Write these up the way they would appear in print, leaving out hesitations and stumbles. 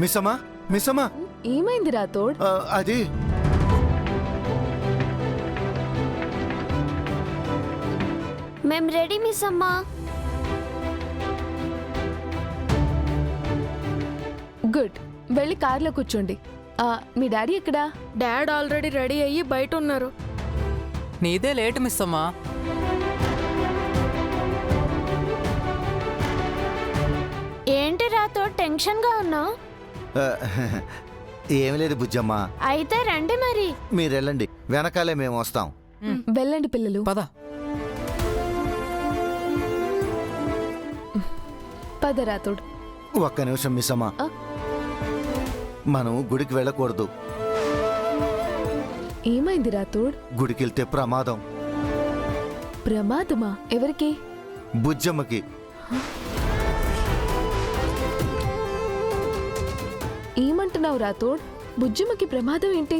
మిస్సమ్మా మిస్సమ్మా ఏమైంది రాథోడ్? అది మేం రెడీ మిస్ అమ్మా. గుడ్, వెళ్ళి కార్లో కూర్చోండి. మీ డాడీ ఎక్కడా? డాడ్ ఆల్రెడీ రెడీ అయ్యి బయట ఉన్నారు. నీదే లేట్ మిస్ అమ్మా. ఏంటి రాతో టెన్షన్ గా ఉన్నావు? ఏమి లేదు బుజ్జమ్మ. అయితే రండి మరి. మీరు వెళ్ళండి, వెనకాలే మేము వస్తాం. వెళ్ళండి పిల్లలు. పద. పద రాథోడ్. ఒక్క నిమిషం మిస్సమ్మా, మనం గుడికి వెళ్ళకూడదు. ఏమైంది రాథోడ్? గుడికి వెళ్తే ప్రమాదం. ప్రమాదమా? ఎవరికి? బుజ్జమ్మకి. ఏమంటున్నావు రాథోడ్? బుజ్జమ్మకి ప్రమాదం ఏంటి?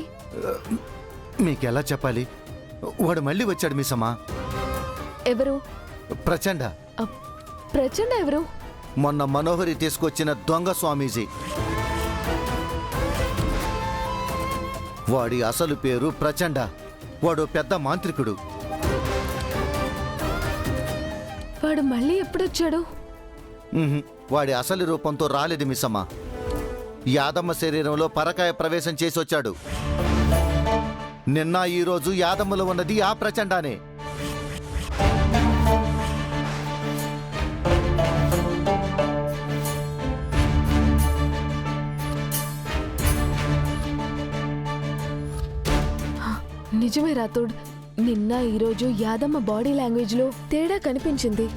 మీకెలా చెప్పాలి? వాడు మళ్ళీ వచ్చాడు మిస్సమ్మా. ఎవరు? ప్రచండ. ప్రచండ ఎవరు? మొన్న మనోహరి తీసుకొచ్చిన దొంగ స్వామీజీ. వాడి అసలు పేరు ప్రచండ. వాడు పెద్ద మాంత్రికుడు. వాడు మళ్ళీ ఎప్పుడొచ్చాడు? వాడి అసలు రూపంతో రాలేదు మిస్సమ్మ. యాదమ్మ శరీరంలో పరకాయ ప్రవేశం చేసి వచ్చాడు. నిన్న ఈరోజు యాదమ్మలో ఉన్నది ఆ ప్రచండానే. నిజమే రాథోడ్, నిన్న ఈరోజు యాదమ్మ బాడీ లాంగ్వేజ్ లో తేడా కనిపించింది.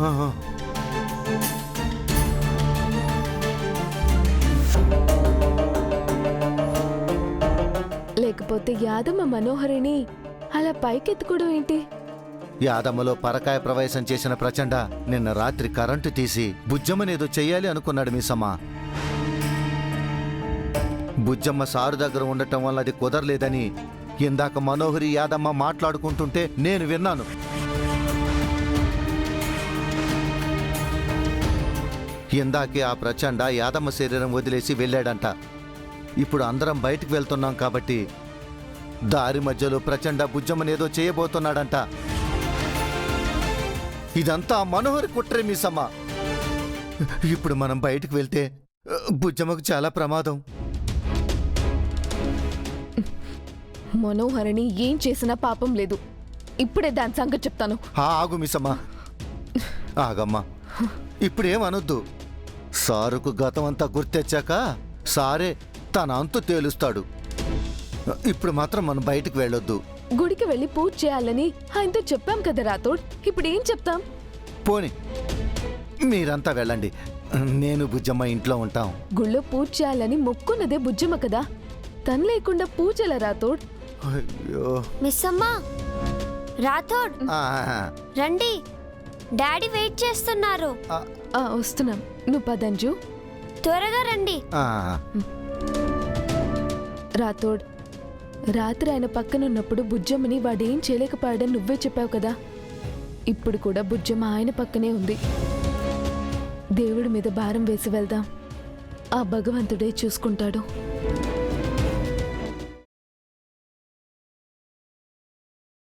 లేకపోతే యాదమ్మ మనోహరిని అలా పైకెత్తుకోవడం ఏంటి? యాదమ్మలో పరకాయ ప్రవేశం చేసిన ప్రచండ నిన్న రాత్రి కరెంటు తీసి బుజ్జమ్మనేదో చెయ్యాలి అనుకున్నాడు మిస్సమ్మ. బుజ్జమ్మ సారు దగ్గర ఉండటం వల్ల అది కుదరలేదని ఇందాక మనోహరి యాదమ్మ మాట్లాడుకుంటుంటే నేను విన్నాను. ఇందాకే ఆ ప్రచండ యాదమ్మ శరీరం వదిలేసి వెళ్ళాడంట. ఇప్పుడు అందరం బయటికి వెళ్తున్నాం కాబట్టి దారి మధ్యలో ప్రచండ బుజ్జమ్మనేదో చేయబోతున్నాడంట. ఇదంతా మనోహరి కుట్రే మిస్సమ్మ. ఇప్పుడు మనం బయటికి వెళ్తే బుజ్జమ్మకు చాలా ప్రమాదం. మనోహరిని ఏం చేసినా పాపం లేదు. ఇప్పుడే దాని సంగతి చెప్తాను. ఆగు మిస్సమ్మ, ఆగమ్మా. ఇప్పుడేమనొద్దు. సారుకు గతం అంతా గుర్తెచ్చాక సారే తన అంతు తేలుస్తాడు. ఇప్పుడు మాత్రం మనం బయటికి వెళ్ళొద్దు. గుడికి వెళ్ళి పూజ చేయాలని ఆయనతో చెప్పాం కదా రాథోడ్. ఇప్పుడు ఏం చెప్తాం? పోని మీరంతా వెళ్ళండి, నేను బుజ్జమ్మ ఇంట్లో ఉంటాం. గుళ్ళో పూజ చేయాలని మొక్కున్నదే బుజ్జమ్మ కదా. తను లేకుండా పూజల రాథోడ్. అయ్యో. మిస్ అమ్మా, రాథోడ్ రండి, డాడీ వెయిట్ చేస్తున్నారు. వస్తున్నాం. నువ్వు పదంజు, త్వరగా రండి. రాథోడ్, రాత్రి ఆయన పక్కనున్నప్పుడు బుజ్జమ్మని వాడేం చేయలేకపోయాడని నువ్వే చెప్పావు కదా. ఇప్పుడు కూడా బుజ్జమ్మ ఆయన పక్కనే ఉంది. దేవుడి మీద భారం వేసి వెళ్దాం. ఆ భగవంతుడే చూసుకుంటాడు.